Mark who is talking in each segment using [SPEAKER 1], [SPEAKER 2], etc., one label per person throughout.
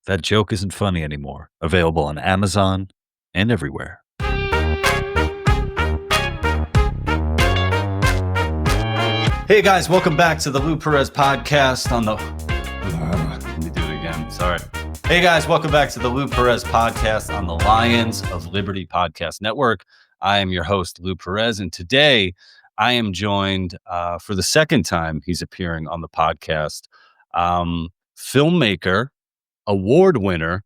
[SPEAKER 1] That joke isn't funny anymore. Available on Amazon and everywhere. Hey guys, welcome back to the Lou Perez podcast on the. Let me do it again. Sorry. Hey guys, welcome back to the Lou Perez podcast on the Lions of Liberty Podcast Network. I am your host, Lou Perez, and today I am joined for the second time he's appearing on the podcast. Filmmaker, award winner,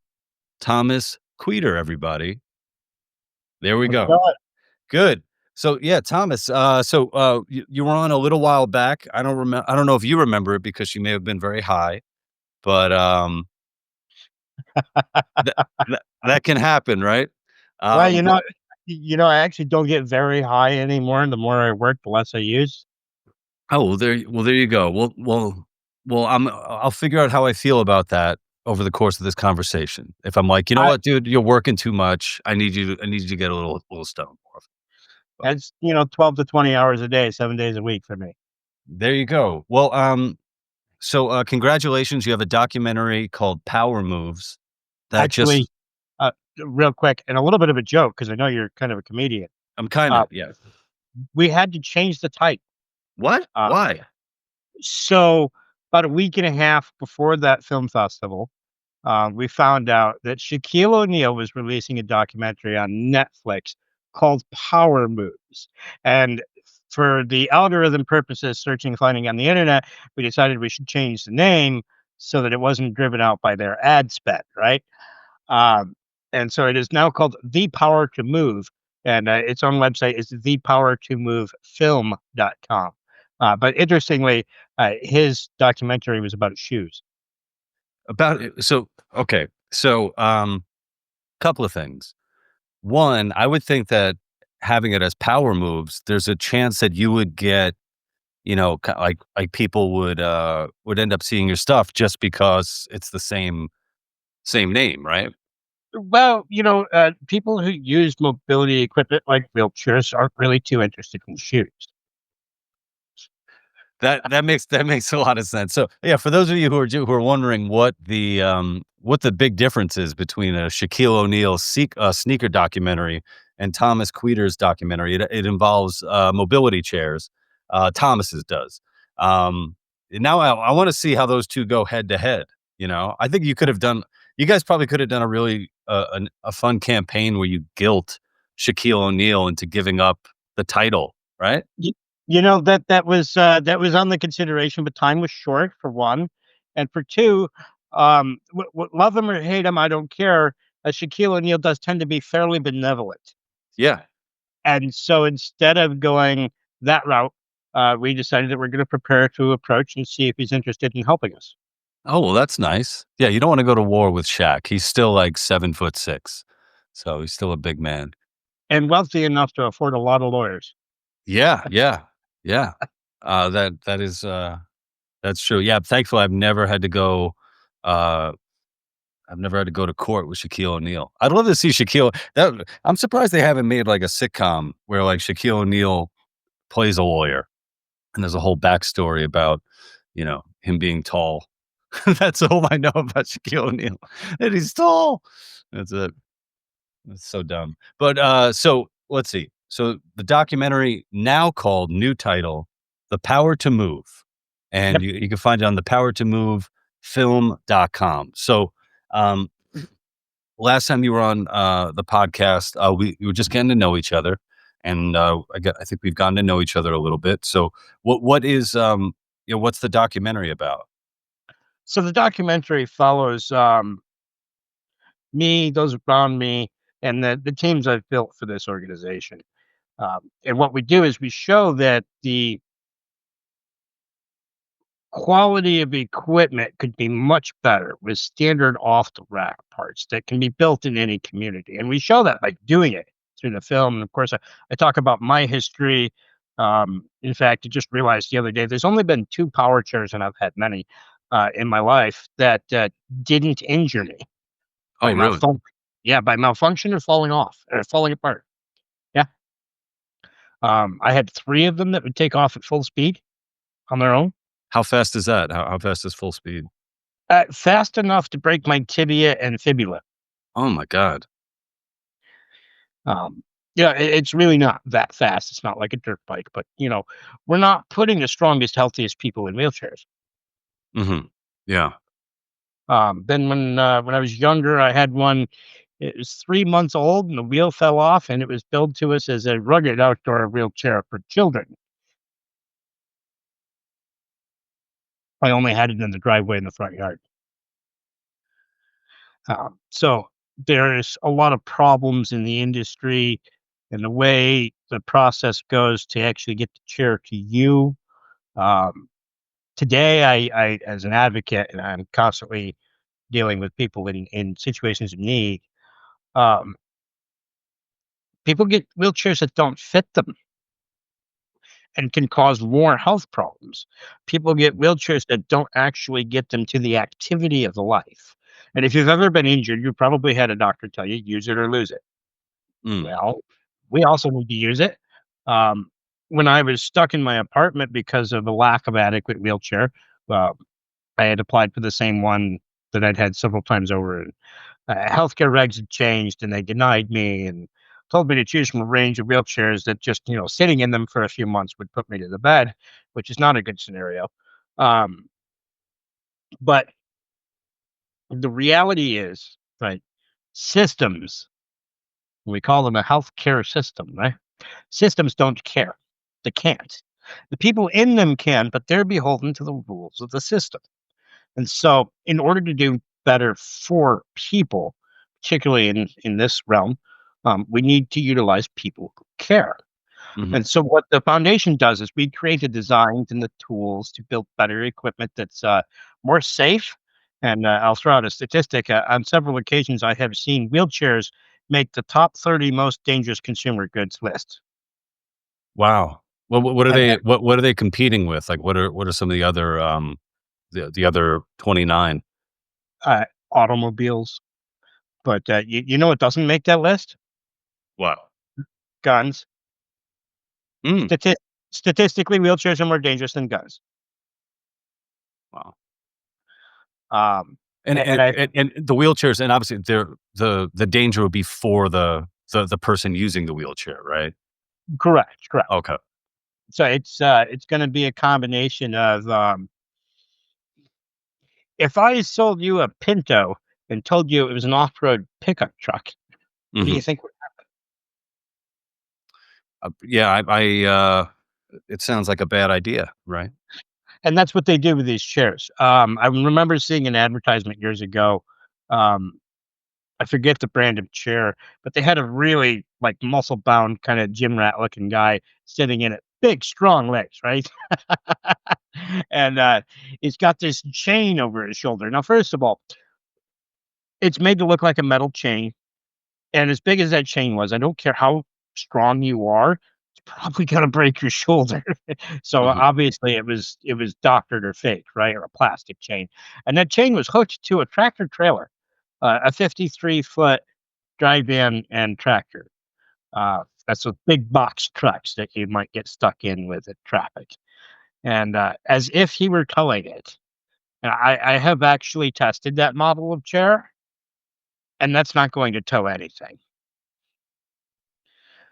[SPEAKER 1] Thomas Queter, everybody. There we go. Good. So yeah, Thomas. You were on a little while back. I don't know if you remember it because you may have been very high, but that can happen, right?
[SPEAKER 2] Well, I actually don't get very high anymore. The more I work, the less I use.
[SPEAKER 1] Oh, there you go. I'll figure out how I feel about that over the course of this conversation. If I'm like, you know what, dude, you're working too much. I need you to get a little stoned more.
[SPEAKER 2] That's 12 to 20 hours a day, 7 days a week for me.
[SPEAKER 1] There you go. Well, so congratulations. You have a documentary called Power Moves.
[SPEAKER 2] Actually, real quick, and a little bit of a joke, because I know you're kind of a comedian.
[SPEAKER 1] I'm kind of, yeah.
[SPEAKER 2] We had to change the title.
[SPEAKER 1] What? Why?
[SPEAKER 2] So about a week and a half before that film festival, we found out that Shaquille O'Neal was releasing a documentary on Netflix called Power Moves. And for the algorithm purposes, searching and finding on the internet, we decided we should change the name so that it wasn't driven out by their ad spend, right? And so it is now called The Power to Move, and its own website is thepowertomovefilm.com. But interestingly, his documentary was about shoes.
[SPEAKER 1] Okay. So, couple of things. One, I would think that having it as Power Moves, there's a chance that you would get, like people would end up seeing your stuff just because it's the same name, right?
[SPEAKER 2] Well, people who use mobility equipment like wheelchairs aren't really too interested in shoes.
[SPEAKER 1] That makes a lot of sense. So yeah, for those of you who are wondering what the big difference is between a Shaquille O'Neal sneaker documentary and Thomas Queter's documentary, it involves mobility chairs. Thomas's does. Now I want to see how those two go head to head. I think you guys probably could have done a really a fun campaign where you guilt Shaquille O'Neal into giving up the title, right?
[SPEAKER 2] That was on the consideration, but time was short, for one, and for two, love him or hate him, I don't care. Shaquille O'Neal does tend to be fairly benevolent.
[SPEAKER 1] Yeah,
[SPEAKER 2] and so instead of going that route, we decided that we're going to prepare to approach and see if he's interested in helping us.
[SPEAKER 1] Oh, well, that's nice. Yeah, you don't want to go to war with Shaq. He's still like 7'6", so he's still a big man
[SPEAKER 2] and wealthy enough to afford a lot of lawyers.
[SPEAKER 1] Yeah. That is that's true. Yeah, thankfully I've never had to go to court with Shaquille O'Neal. I'd love to see Shaquille. I'm surprised they haven't made like a sitcom where like Shaquille O'Neal plays a lawyer and there's a whole backstory about, him being tall. That's all I know about Shaquille O'Neal. That he's tall. That's it. That's so dumb. But so let's see. So the documentary, now called, new title, The Power to Move. And you can find it on thepowertomovefilm.com. So last time you were on the podcast, we were just getting to know each other. And I think we've gotten to know each other a little bit. So what is what's the documentary about?
[SPEAKER 2] So the documentary follows me, those around me, and the teams I've built for this organization. And what we do is we show that the quality of equipment could be much better with standard off-the-rack parts that can be built in any community. And we show that by doing it through the film. And of course, I talk about my history. In fact, I just realized the other day, there's only been 2 power chairs, and I've had many in my life, that didn't injure me.
[SPEAKER 1] Oh, really?
[SPEAKER 2] By malfunction or falling off or falling apart. Yeah. I had 3 of them that would take off at full speed on their own.
[SPEAKER 1] How fast is that? How fast is full speed?
[SPEAKER 2] Fast enough to break my tibia and fibula.
[SPEAKER 1] Oh my god.
[SPEAKER 2] Um, yeah, it's really not that fast. It's not like a dirt bike, but we're not putting the strongest, healthiest people in wheelchairs.
[SPEAKER 1] Mhm. Yeah.
[SPEAKER 2] Then when I was younger, I had one. It was 3 months old, and the wheel fell off, and it was billed to us as a rugged outdoor wheelchair for children. I only had it in the driveway in the front yard. So there's a lot of problems in the industry and the way the process goes to actually get the chair to you. Um, Today, I, as an advocate, and I'm constantly dealing with people in situations of need, um, people get wheelchairs that don't fit them and can cause more health problems. People get wheelchairs that don't actually get them to the activity of the life. And if you've ever been injured, you probably had a doctor tell you, use it or lose it.
[SPEAKER 1] Mm.
[SPEAKER 2] Well, we also need to use it. Um, when I was stuck in my apartment because of the lack of adequate wheelchair, uh, I had applied for the same one that I'd had several times over. And healthcare regs had changed, and they denied me and told me to choose from a range of wheelchairs that just sitting in them for a few months would put me to the bed, which is not a good scenario. Um, but the reality is, right? Systems, we call them a healthcare system, right? Systems don't care. They can't. The people in them can, but they're beholden to the rules of the system. And so, in order to do better for people, particularly in this realm, we need to utilize people who care.
[SPEAKER 1] Mhm.
[SPEAKER 2] And so, what the foundation does is we create the designs and the tools to build better equipment that's more safe. And I'll throw out a statistic. On several occasions, I have seen wheelchairs make the top 30 most dangerous consumer goods list.
[SPEAKER 1] Wow. What are
[SPEAKER 2] And
[SPEAKER 1] they what are they competing with? Like, what are some of the other, the other 29?
[SPEAKER 2] automobiles. But you know what doesn't make that list?
[SPEAKER 1] Wow.
[SPEAKER 2] Guns.
[SPEAKER 1] Mm.
[SPEAKER 2] Stati Statistically, wheelchairs are more dangerous than guns.
[SPEAKER 1] Wow.
[SPEAKER 2] Um,
[SPEAKER 1] And
[SPEAKER 2] and
[SPEAKER 1] and
[SPEAKER 2] I
[SPEAKER 1] and and the wheelchairs, and obviously, the danger would be for the person using the wheelchair, right?
[SPEAKER 2] correct, correct.
[SPEAKER 1] Okay.
[SPEAKER 2] So it's gonna be a combination of, if I sold you a Pinto and told you it was an off-road pickup truck, what do you
[SPEAKER 1] Mhm.
[SPEAKER 2] think would
[SPEAKER 1] Yeah, it sounds like a bad idea, right?
[SPEAKER 2] and that's what they do with these chairs. I remember seeing an advertisement years ago, um, I forget the brand of chair, but they had a really, like, muscle-bound, kinda gym rat looking guy sitting in it, big, strong legs, right? And, he's got this chain over his shoulder. Now, first of all, it's made to look like a metal chain, and as big as that chain was, I don't care how strong you are, it's probably gonna break your shoulder. So,
[SPEAKER 1] Mhm.
[SPEAKER 2] obviously, it was doctored or fake, right, or a plastic chain, and that chain was hooked to a tractor trailer, a 53-foot drive in and tractor. That's those big box trucks that you might get stuck in with at traffic. And as if he were towing it. And I have actually tested that model of chair, and that's not going to tow anything.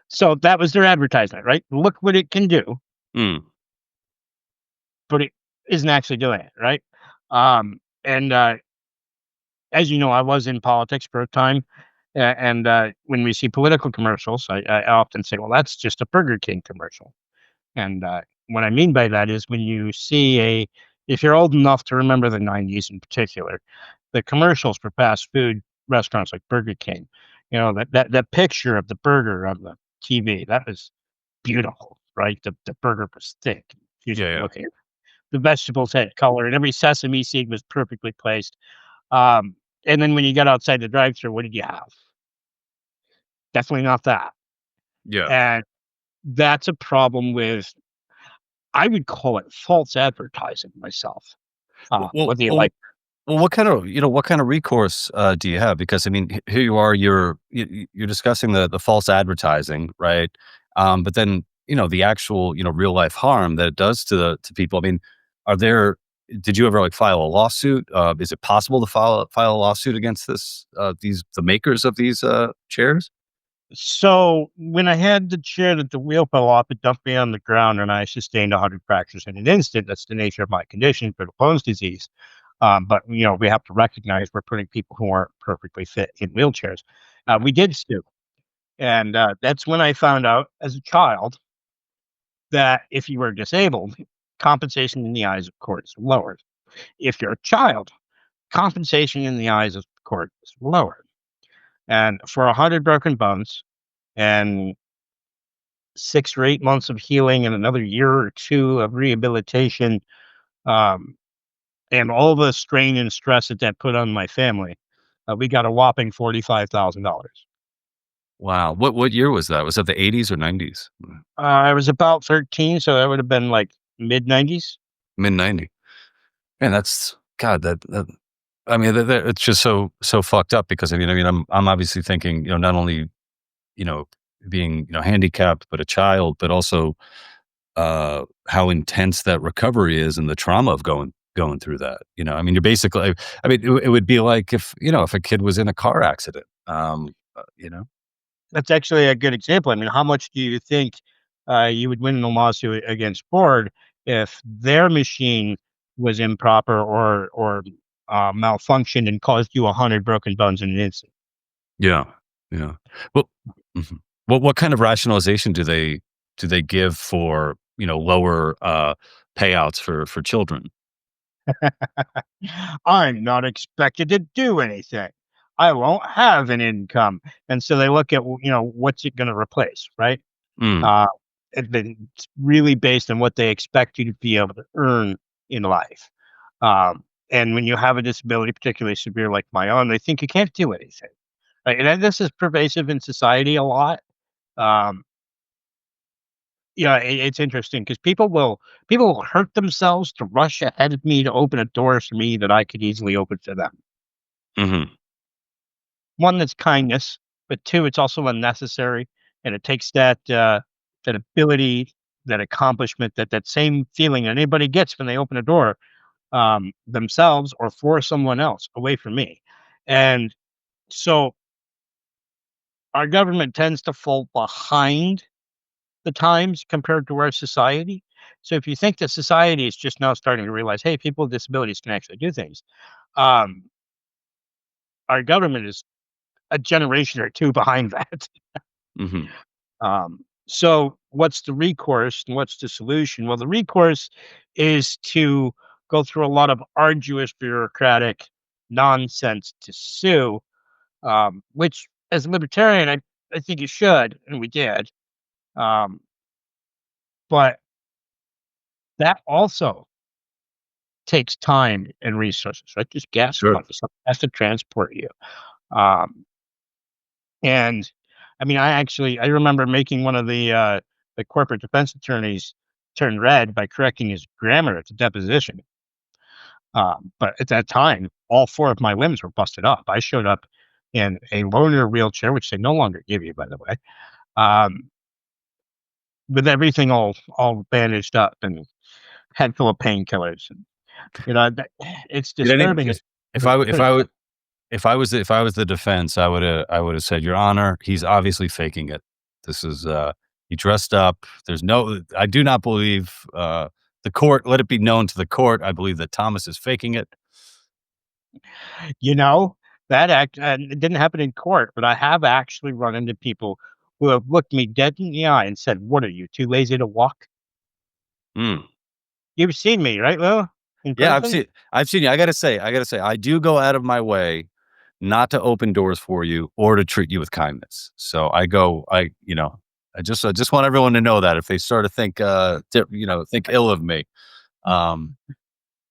[SPEAKER 2] So that was their advertisement, right? Look what it can do,
[SPEAKER 1] Mm.
[SPEAKER 2] but it isn't actually doing it, right? And as you know, I was in politics for a time. And when we see political commercials, I often say, well, that's just a Burger King commercial. And what I mean by that is when you see if you're old enough to remember the 90s in particular, the commercials for fast food restaurants like Burger King, that picture of the burger on the TV, that was beautiful, right? The burger was thick,
[SPEAKER 1] Yeah,
[SPEAKER 2] beautiful
[SPEAKER 1] yeah.
[SPEAKER 2] looking. The vegetables had color, and every sesame seed was perfectly placed. Um, and then when you got outside the drive-through, what did you have? Definitely not that.
[SPEAKER 1] Yeah.
[SPEAKER 2] And that's a problem with, I would call it false advertising myself.
[SPEAKER 1] Well well
[SPEAKER 2] Whether you
[SPEAKER 1] well
[SPEAKER 2] like
[SPEAKER 1] well, what kind of recourse, do you have? Because, I mean, here you are, you're discussing the false advertising, right? But then, the actual, real life harm that it does to people. I mean, are there did you ever like file a lawsuit? Is it possible to file a lawsuit against the makers of these chairs?
[SPEAKER 2] So when I had the chair that the wheel fell off, it dumped me on the ground and I sustained 100 fractures in an instant. That's the nature of my condition, brittle bones disease. But we have to recognize we're putting people who aren't perfectly fit in wheelchairs. We did sue, and that's when I found out as a child that if you were disabled, compensation in the eyes of court is lowered. If you're a child, compensation in the eyes of the court is lowered. And for 100 broken bones and 6 or 8 months of healing and another year or two of rehabilitation, um, and all the strain and stress that that put on my family, we got a whopping $45,000.
[SPEAKER 1] Wow. What year was that? Was that the 80s or 90s?
[SPEAKER 2] I was about 13, so that would have been like mid 90s.
[SPEAKER 1] Mid 90. Man, that's God. That I mean, it's just so fucked up because I'm obviously thinking, not only being handicapped, but a child, but also how intense that recovery is and the trauma of going through that. I mean, you're basically. I mean, it would be like if a kid was in a car accident.
[SPEAKER 2] That's actually a good example. I mean, how much do you think you would win in a lawsuit against Ford if their machine was improper or malfunctioned and caused you 100 broken bones in an instant?
[SPEAKER 1] Yeah, yeah. Well, mhm. What kind of rationalization do they give for lower payouts for children?
[SPEAKER 2] I'm not expected to do anything. I won't have an income. And so they look at, what's it going to replace, right?
[SPEAKER 1] Mm,
[SPEAKER 2] Uh, and then it's really based on what they expect you to be able to earn in life. And when you have a disability, particularly severe like my own, they think you can't do anything. Right? And this is pervasive in society a lot. Um, yeah, it's interesting because people will hurt themselves to rush ahead of me to open a door for me that I could easily open for them.
[SPEAKER 1] mhm.
[SPEAKER 2] One, that's kindness, but two, it's also unnecessary, and it takes that ability, that accomplishment, that same feeling that anybody gets when they open a door, themselves or for someone else away from me. And so our government tends to fall behind the times compared to our society. So if you think that society is just now starting to realize, hey, people with disabilities can actually do things, um, our government is a generation or two behind that.
[SPEAKER 1] Mhm.
[SPEAKER 2] So what's the recourse and what's the solution? Well, the recourse is to go through a lot of arduous bureaucratic nonsense to sue, which as a libertarian, I think you should, and we did. Um, but that also takes time and resources, right? Just gas
[SPEAKER 1] Sure.
[SPEAKER 2] money. Something has to transport you. Um, and I mean, I remember making one of the corporate defense attorneys turn red by correcting his grammar at the deposition. But at that time, all four of my limbs were busted up. I showed up in a loaner wheelchair, which they no longer give you, by the way, um, with everything all bandaged up and head full of painkillers. And it's
[SPEAKER 1] Did any
[SPEAKER 2] disturbing.
[SPEAKER 1] if
[SPEAKER 2] But
[SPEAKER 1] I
[SPEAKER 2] it's
[SPEAKER 1] w
[SPEAKER 2] pretty.
[SPEAKER 1] if I was the defense, I would have said, "Your Honor, he's obviously faking it. This is, he dressed up. I do not believe, the court let it be known to the court, I believe that Thomas is faking it."
[SPEAKER 2] You know, that it didn't happen in court, but I have actually run into people who have looked me dead in the eye and said, "What are you, too lazy to walk?"
[SPEAKER 1] Mm.
[SPEAKER 2] You've seen me, right, Lou? In
[SPEAKER 1] Yeah,
[SPEAKER 2] person?
[SPEAKER 1] I've seen you. I gotta say, I do go out of my way not to open doors for you or to treat you with kindness. So I just want everyone to know that if they start to think, think ill of me. Um,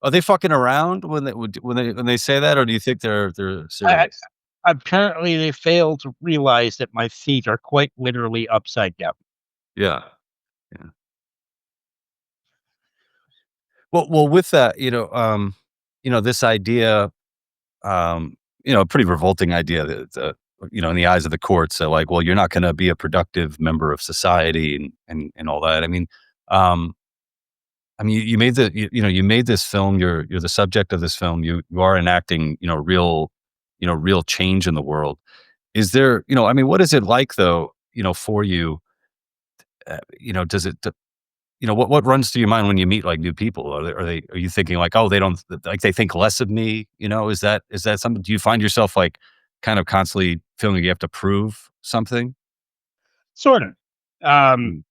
[SPEAKER 1] are they fucking around when they say that, or do you think they're
[SPEAKER 2] I
[SPEAKER 1] serious?
[SPEAKER 2] apparently, they fail to realize that my feet are quite literally upside down.
[SPEAKER 1] Yeah, yeah. Well, with that, this idea, a pretty revolting idea that, in the eyes of the courts, that like, well, you're not going to be a productive member of society and all that. I mean, um, I mean, you made you made this film, you're the subject of this film, you are enacting, real change in the world. Is there, I mean, what is it like though, for you, does it, what runs through your mind when you meet like new people? Are you thinking like, oh, they don't like, they think less of me? Is that something, do you find yourself like kind of constantly feeling like you have to prove something?
[SPEAKER 2] Sort of. Um,
[SPEAKER 1] Mm,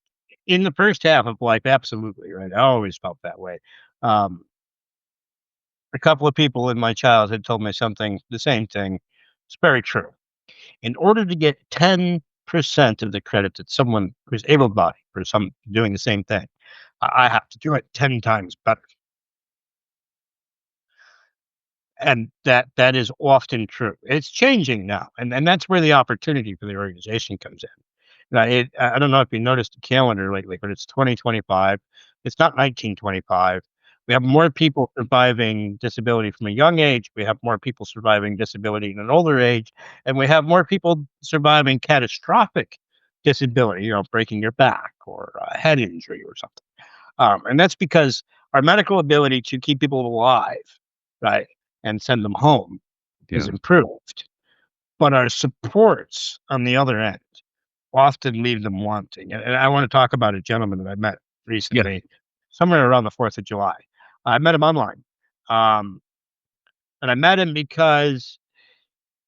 [SPEAKER 2] in the first half of life, absolutely, right? I always felt that way. Um, a couple of people in my childhood told me something, the same thing. It's very true. In order to get 10% of the credit that someone who's able-bodied for some doing the same thing, I have to do it 10 times better. And that is often true. It's changing now, and that's where the opportunity for the organization comes in. Now, I don't know if you noticed the calendar lately, but it's 2025. It's not 1925. We have more people surviving disability from a young age. We have more people surviving disability in an older age, and we have more people surviving catastrophic disability, breaking your back or a head injury or something. And that's because our medical ability to keep people alive, right, and send them home is
[SPEAKER 1] yeah.
[SPEAKER 2] improved. But our supports on the other end often leave them wanting. And I want to talk about a gentleman that I met
[SPEAKER 1] Yeah.
[SPEAKER 2] recently, somewhere around the 4th of July. I met him online. Um, and I met him because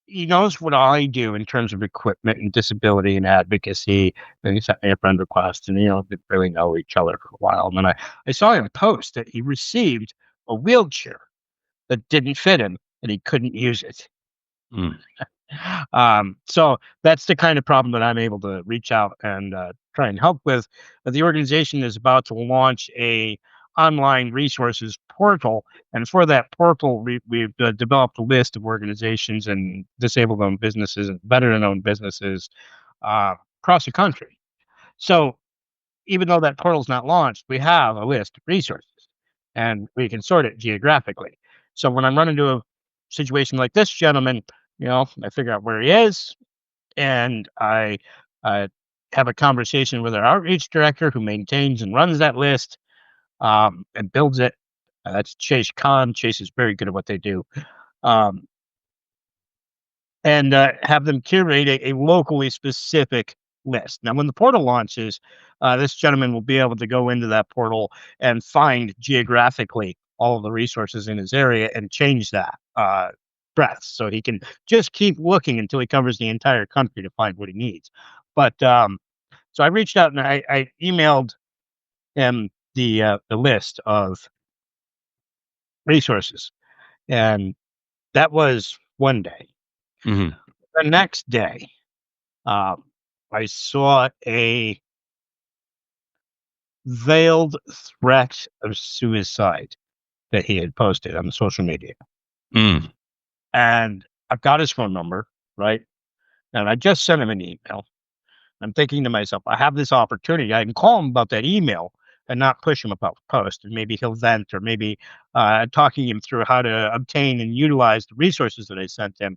[SPEAKER 2] he knows what I do in terms of equipment and disability and advocacy. And he sent me a friend request, and didn't really know each other for a while. And then I saw him post that he received a wheelchair that didn't fit him and he couldn't use it.
[SPEAKER 1] Mm,
[SPEAKER 2] So that's the kind of problem that I'm able to reach out and try and help with. The organization is about to launch a online resources portal, and for that portal, we've developed a list of organizations and disabled-owned businesses and veteran-owned businesses uh, across the country. So even though that portal's not launched, we have a list of resources, and we can sort it geographically. So when I'm running into a situation like this gentleman, I figure out where he is, and I have a conversation with our outreach director who maintains and runs that list, and builds it. That's Chase Khan. Chase is very good at what they do. Um, and have them curate a locally specific list. Now, when the portal launches, this gentleman will be able to go into that portal and find geographically all of the resources in his area and change that breadth, so he can just keep looking until he covers the entire country to find what he needs. But so I reached out and I emailed him the list of resources, and that was one day.
[SPEAKER 1] mhm,
[SPEAKER 2] The next day, Um, I saw a veiled threat of suicide that he had posted on social media.
[SPEAKER 1] mm.
[SPEAKER 2] And I've got his phone number, right? And I just sent him an email. I'm thinking to myself, I have this opportunity. I can call him about that email and not push him about the post. And maybe he'll vent, or maybe talking him through how to obtain and utilize the resources that I sent him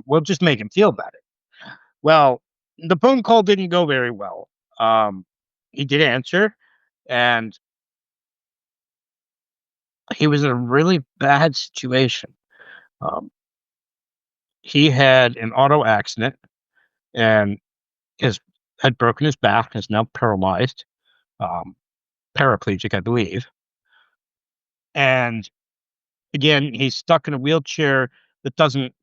[SPEAKER 2] will just make him feel better. Well, the phone call didn't go very well. Um, he did answer, and he was in a really bad situation. Um, he had an auto accident and his had broken his back, is now paralyzed, um, paraplegic, I believe. And again, he's stuck in a wheelchair that doesn't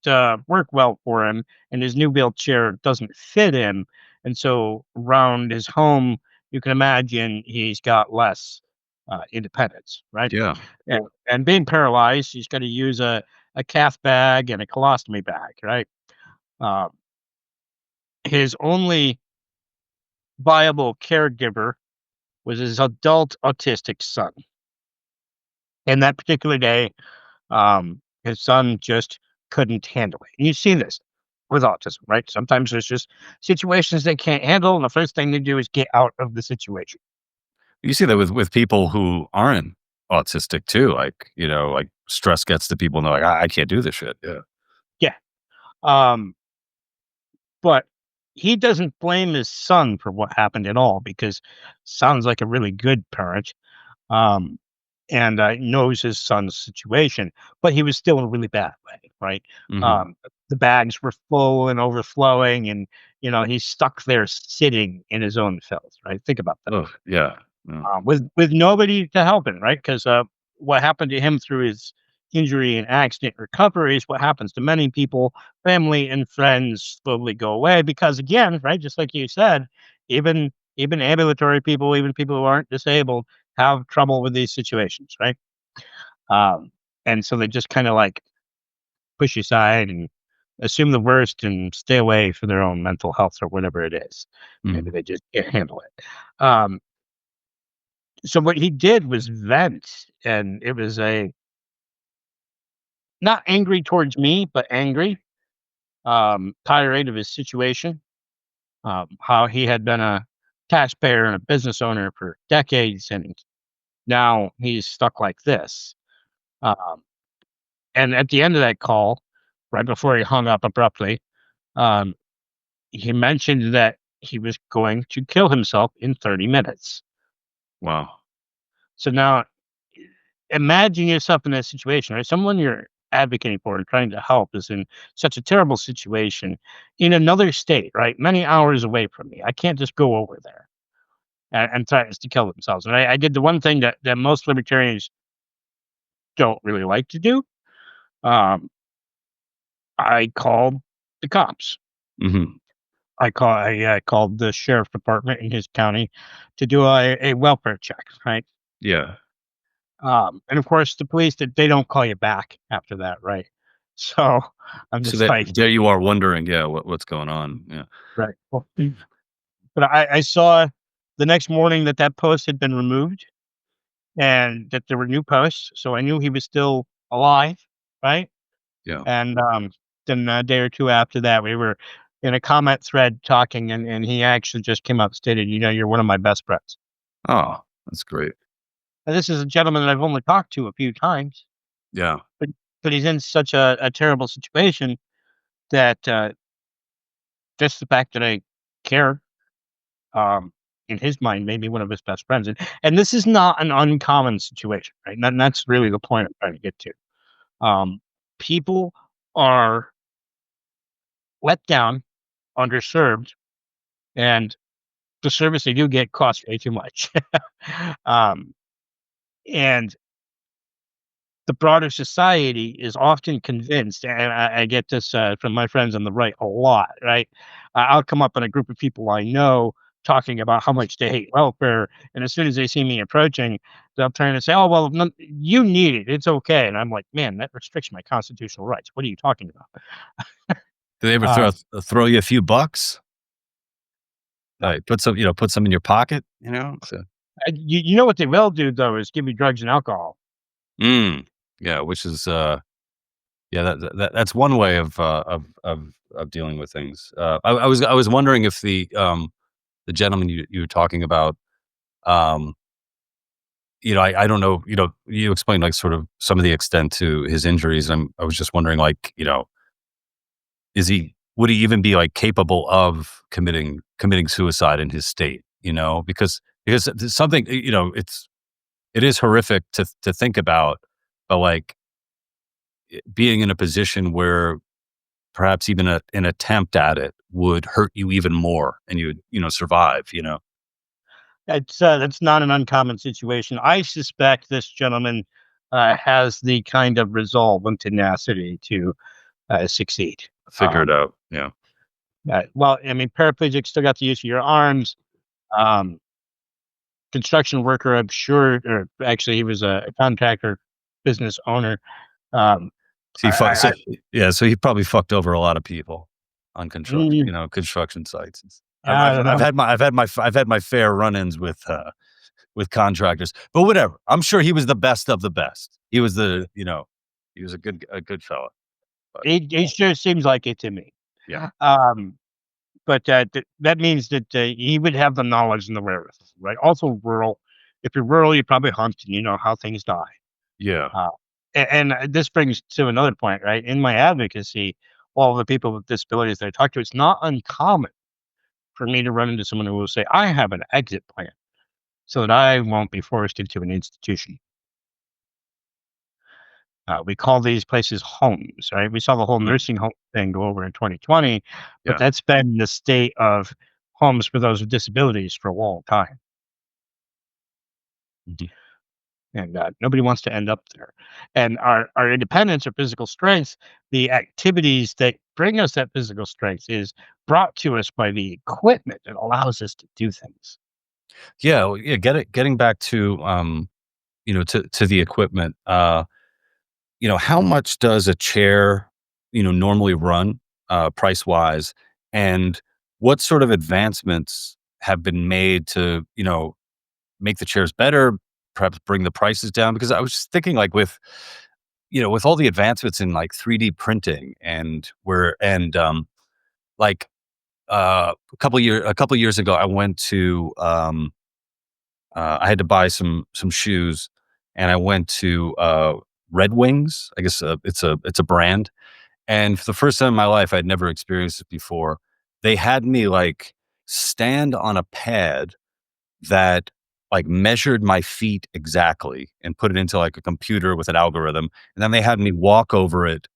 [SPEAKER 2] work well for him, and his new wheelchair doesn't fit him. And so around his home, you can imagine he's got less independence, right?
[SPEAKER 1] Yeah.
[SPEAKER 2] And being paralyzed, he's got to use a calf bag and a colostomy bag, right? Um, his only viable caregiver was his adult autistic son. And that particular day, his son just couldn't handle it. And you see this with autism, right? Sometimes there's just situations they can't handle, and the first thing they do is get out of the situation.
[SPEAKER 1] You see that with people who aren't autistic too, like, like stress gets to people and they're like, I can't do this shit." Yeah.
[SPEAKER 2] Yeah. Um, but he doesn't blame his son for what happened at all, because sounds like a really good parent. um, and knows his son's situation, but he was still in a really bad way, right?
[SPEAKER 1] Mhm.
[SPEAKER 2] Um, the bags were full and overflowing, and he's stuck there sitting in his own filth, right? Think about that.
[SPEAKER 1] Oh, yeah. Yeah.
[SPEAKER 2] With nobody to help him, right? Because what happened to him through his injury and accident recovery is what happens to many people. Family and friends slowly go away because, again, right, just like you said, even ambulatory people, even people who aren't disabled, have trouble with these situations, right? Um, and so they just kind of like push you aside and assume the worst and stay away for their own mental health or whatever it is. Maybe
[SPEAKER 1] Mhm.
[SPEAKER 2] they just can't handle it. Um, So what he did was vent, and it was a not angry towards me, but angry, tirade of his situation, how he had been a taxpayer and a business owner for decades, and now he's stuck like this. Um, and at the end of that call, right before he hung up abruptly, um, he mentioned that he was going to kill himself in 30 minutes.
[SPEAKER 1] Wow.
[SPEAKER 2] So now imagine yourself in that situation, right? Someone you're advocating for and trying to help is in such a terrible situation in another state, right? Many hours away from me. I can't just go over there and try to kill themselves. And I did the one thing that most libertarians don't really like to do. Um, I called the cops.
[SPEAKER 1] Mhm.
[SPEAKER 2] I called the sheriff department in his county to do a welfare check, right?
[SPEAKER 1] Yeah.
[SPEAKER 2] And of course, the police they don't call you back after that, right? So I'm
[SPEAKER 1] So
[SPEAKER 2] just
[SPEAKER 1] that
[SPEAKER 2] like,
[SPEAKER 1] there you are wondering, yeah, what's going on? Yeah.
[SPEAKER 2] right. Well, but I saw the next morning that that post had been removed and that there were new posts, so I knew he was still alive, right?
[SPEAKER 1] Yeah.
[SPEAKER 2] And then a day or two after that, we were in a comment thread talking, and he actually just came out and stated, "You're one of my best friends."
[SPEAKER 1] Oh, that's great.
[SPEAKER 2] And this is a gentleman that I've only talked to a few times,
[SPEAKER 1] Yeah.
[SPEAKER 2] but he's in such a terrible situation that just the fact that I care, um, in his mind, made me one of his best friends, and this is not an uncommon situation, right? And that's really the point I'm trying to get to. People are let down, underserved, and the service they do get costs way too much. um, and the broader society is often convinced, and I get this from my friends on the right a lot, right? I'll come up in a group of people I know talking about how much they hate welfare, and as soon as they see me approaching, they'll turn and say, "Oh, well, no, you need it. It's okay." And I'm like, "Man, that restricts my constitutional rights. What are you talking about?"
[SPEAKER 1] Do they ever
[SPEAKER 2] Uh,
[SPEAKER 1] throw you a few bucks?
[SPEAKER 2] no.
[SPEAKER 1] Put some in your pocket, you know? So
[SPEAKER 2] You know what they will do though is give me drugs and alcohol.
[SPEAKER 1] mm, yeah, which is, yeah, that's one way of dealing with things. I was wondering if the gentleman you were talking about, um, I don't know, you explained, like, sort of some of the extent to his injuries, I was just wondering, like, would he even be, like, capable of committing suicide in his state, Because there's something, it is horrific to think about, but, like, being in a position where perhaps even an attempt at it would hurt you even more and you'd, survive,
[SPEAKER 2] That's not an uncommon situation. I suspect this gentleman has the kind of resolve and tenacity to succeed.
[SPEAKER 1] figure it
[SPEAKER 2] Um,
[SPEAKER 1] out. Yeah.
[SPEAKER 2] well, I mean, paraplegic still got the use of your arms. Um, construction worker, I'm sure, or actually, he was a contractor, business owner. Um,
[SPEAKER 1] So
[SPEAKER 2] I,
[SPEAKER 1] he fuck
[SPEAKER 2] I,
[SPEAKER 1] so
[SPEAKER 2] I,
[SPEAKER 1] yeah, so he probably fucked over a lot of people on
[SPEAKER 2] mm,
[SPEAKER 1] construction sites.
[SPEAKER 2] I don't know.
[SPEAKER 1] I've had my fair run-ins with contractors, but whatever. I'm sure he was the best of the best. He was a good fella, but
[SPEAKER 2] He sure seems like it to me.
[SPEAKER 1] yeah.
[SPEAKER 2] Um, but that means that he would have the knowledge and the wherewithal, right? Also rural. If you're rural, you probably hunt and you know how things die.
[SPEAKER 1] Yeah.
[SPEAKER 2] Uh, and this brings to another point, right? In my advocacy, all the people with disabilities that I talk to, it's not uncommon for me to run into someone who will say, "I have an exit plan." so that I won't be forced into an institution. We call these places homes, right? We saw the whole
[SPEAKER 1] Mm,
[SPEAKER 2] nursing home thing go over in 2020, but
[SPEAKER 1] yeah.
[SPEAKER 2] that's been the state of homes for those with disabilities for a long time.
[SPEAKER 1] Mhm.
[SPEAKER 2] And nobody wants to end up there. And our independence or physical strength, the activities that bring us that physical strength is brought to us by the equipment that allows us to do things.
[SPEAKER 1] Yeah, well, yeah, getting back to, to the equipment, how much does a chair, normally run, price-wise? And what sort of advancements have been made to, make the chairs better, perhaps bring the prices down? Because I was just thinking, like, with all the advancements in, like, 3D printing like, a couple years ago, I went to, I had to buy some shoes, and I went to, Red Wings. I guess, it's a brand, and for the first time in my life, I'd never experienced it before. They had me, like, stand on a pad that, like, measured my feet exactly and put it into, like, a computer with an algorithm, and then they had me walk over it,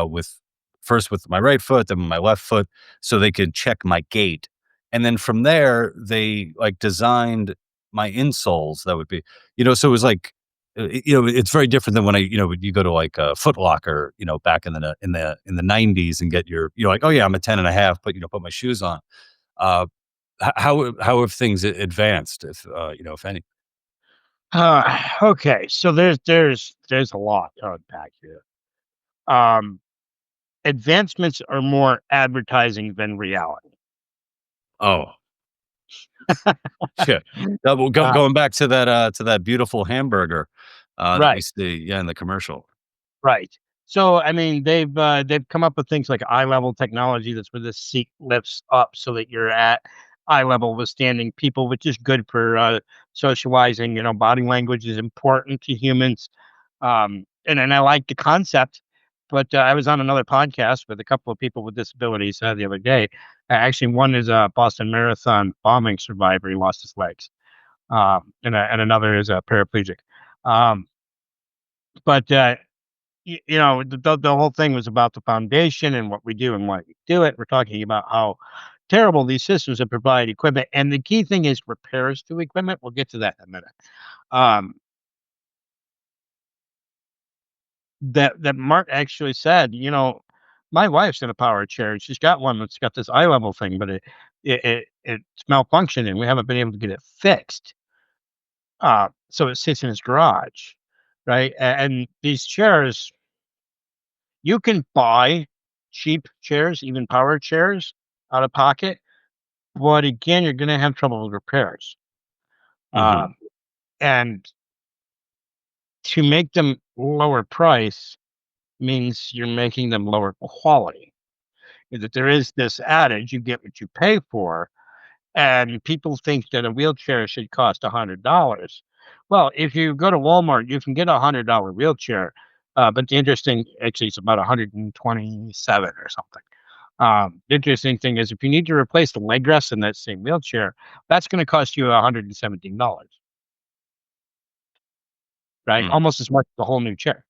[SPEAKER 1] with first with my right foot, then my left foot, so they could check my gait, and then from there, they, like, designed my insoles that would be so it was like, it's very different than when you go to, like, a Foot Locker, back in the '90s and get you're like, "Oh, yeah, I'm a 10 and a half, but, put my shoes on." Uh, how have things advanced, if any?
[SPEAKER 2] Okay, so there's a lot to unpack here. Um, Advancements are more advertising than reality.
[SPEAKER 1] Oh, yeah. Well,
[SPEAKER 2] Uh,
[SPEAKER 1] going back to that beautiful hamburger, that we
[SPEAKER 2] right.
[SPEAKER 1] see, yeah, in the commercial.
[SPEAKER 2] Right. So, I mean, they've come up with things like eye level technology that's where the seat lifts up so that you're at eye level with standing people, which is good for socializing. Body language is important to humans, and I like the concept. But I was on another podcast with a couple of people with disabilities the other day. Actually, one is a Boston Marathon bombing survivor. He lost his legs, and another is a paraplegic. Um, but the whole thing was about the foundation and what we do and why we do it. We're talking about how terrible these systems that provide equipment, and the key thing is repairs to equipment. We'll get to that in a minute. Um, that Mark actually said, my wife's in a power chair, and she's got one that's got this eye level thing, but it's malfunctioning. We haven't been able to get it fixed. So it sits in his garage, right? And these chairs, you can buy cheap chairs, even power chairs, out of pocket, but again, you're gonna have trouble with repairs.
[SPEAKER 1] Mhm,
[SPEAKER 2] Um, and to make them lower price means you're making them lower quality. Is that there is this adage, you get what you pay for, and people think that a wheelchair should cost $100. Well, if you go to Walmart, you can get a $100 wheelchair, but the interesting actually, it's about 127 or something. The interesting thing is if you need to replace the leg rest in that same wheelchair, that's gonna cost you $117, right?
[SPEAKER 1] mm.
[SPEAKER 2] Almost as much as a whole new chair.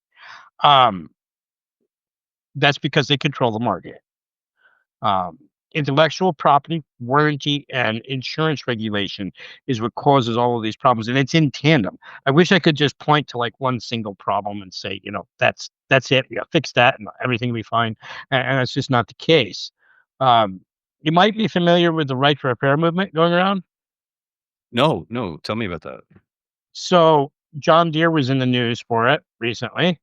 [SPEAKER 2] Um, that's because they control the market. Um, Intellectual property, warranty, and insurance regulation is what causes all of these problems, and it's in tandem. I wish I could just point to, like, one single problem and say, "That's it. We gotta fix that, and everything will be fine," and that's just not the case. Um, you might be familiar with the right to repair movement going around.
[SPEAKER 1] No, no, tell me about that.
[SPEAKER 2] So John Deere was in the news for it recently,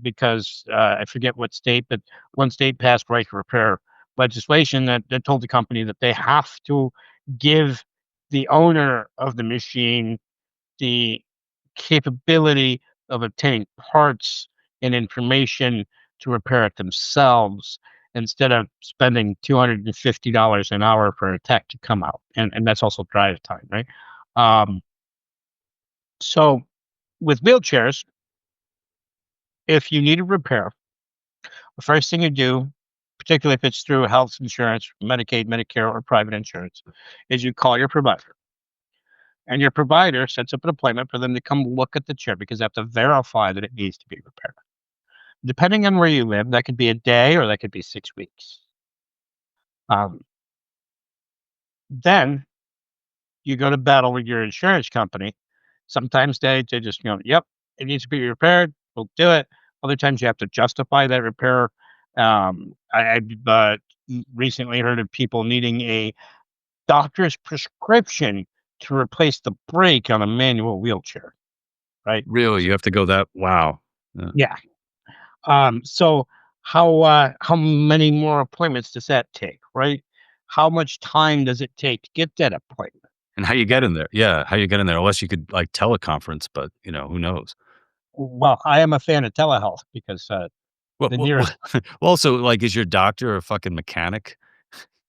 [SPEAKER 2] because I forget what state, but one state passed right to repair legislation that told the company that they have to give the owner of the machine the capability of obtaining parts and information to repair it themselves instead of spending $250 an hour for a tech to come out. And that's also drive time, right? Um, so with wheelchairs, if you need a repair, the first thing you do, particularly if it's through health insurance, Medicaid, Medicare, or private insurance, is you call your provider. and your provider sets up an appointment for them to come look at the chair because they have to verify that it needs to be repaired. Depending on where you live, that could be a day or that could be 6 weeks. Um, then you go to battle with your insurance company. Sometimes they just, yep, it needs to be repaired. We'll do it. Other times you have to justify that repair. I've recently heard of people needing a doctor's prescription to replace the brake on a manual wheelchair, right?
[SPEAKER 1] Really, you have to go that wow. Yeah.
[SPEAKER 2] Yeah. So how many more appointments does that take, right? How much time does it take to get that appointment?
[SPEAKER 1] And how you get in there? Yeah, how you get in there? Unless you could, like, teleconference, but, who knows?
[SPEAKER 2] Well, I am a fan of telehealth because
[SPEAKER 1] Well
[SPEAKER 2] the
[SPEAKER 1] well well
[SPEAKER 2] nearest
[SPEAKER 1] well, also, like, is your doctor a fucking mechanic?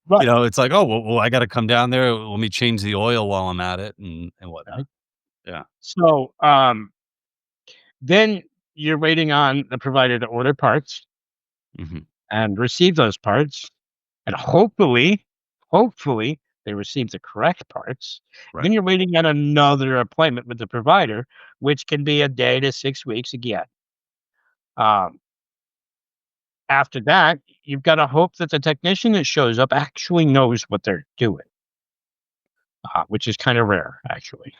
[SPEAKER 2] right,
[SPEAKER 1] It's like, "Oh, well, I gotta come down there, let me change the oil while I'm at it," and whatnot.
[SPEAKER 2] right.
[SPEAKER 1] Yeah.
[SPEAKER 2] So then you're waiting on the provider to order parts
[SPEAKER 1] Mhm.
[SPEAKER 2] and receive those parts, and hopefully they receive the correct parts.
[SPEAKER 1] Right.
[SPEAKER 2] Then you're waiting on another appointment with the provider, which can be a day to 6 weeks again. Um, After that, you've got to hope that the technician that shows up actually knows what they're doing, which is kind of rare, actually.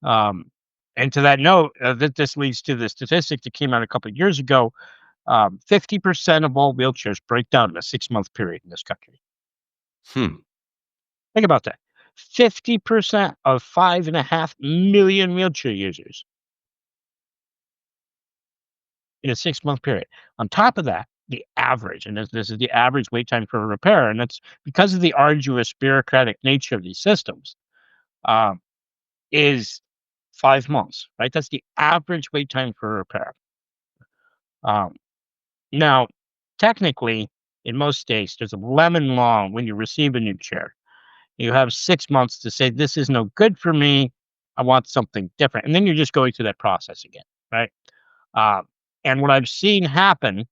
[SPEAKER 2] Um, and to that note, this leads to the statistic that came out a couple of years ago. 50% of all wheelchairs break down in a 6-month period in this country.
[SPEAKER 1] Hmm.
[SPEAKER 2] Think about that. 50% of 5.5 million wheelchair users in a 6-month period. On top of that, the average, and this is the average wait time for a repair, and that's because of the arduous bureaucratic nature of these systems, um, is 5 months, right? That's the average wait time for a repair. Um, Now, technically, in most states, there's a lemon law when you receive a new chair. You have 6 months to say, this is no good for me. I want something different. And then you're just going through that process again, right? Um, and what I've seen happen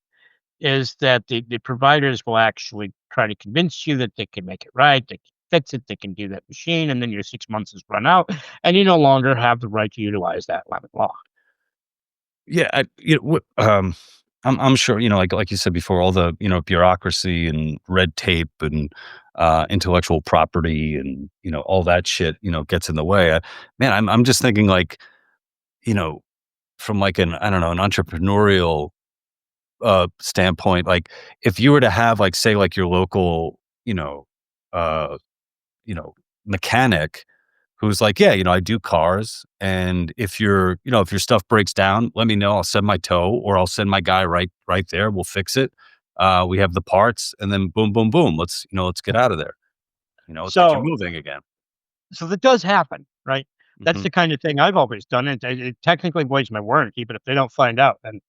[SPEAKER 2] is that the providers will actually try to convince you that they can make it right, they can fix it, they can do that machine, and then your 6 months is run out, and you no longer have the right to utilize that lemon law.
[SPEAKER 1] Yeah, I'm sure, like you said before, all the, bureaucracy and red tape and, intellectual property and, all that shit, gets in the way. Man, I'm just thinking like, you know, from like an I don't know, an entrepreneurial, standpoint, like, if you were to have, like, say, like, your local, uh, you know, mechanic who's like, "Yeah, I do cars, and if your stuff breaks down, let me know, I'll send my tow, or I'll send my guy right there, we'll fix it. We have the parts, and then boom, boom, boom, let's get out of there. Let's get you
[SPEAKER 2] So,
[SPEAKER 1] moving again."
[SPEAKER 2] so that does happen, right? That's
[SPEAKER 1] Mhm.
[SPEAKER 2] the kind of thing I've always done. It technically voids my warranty, but if they don't find out, then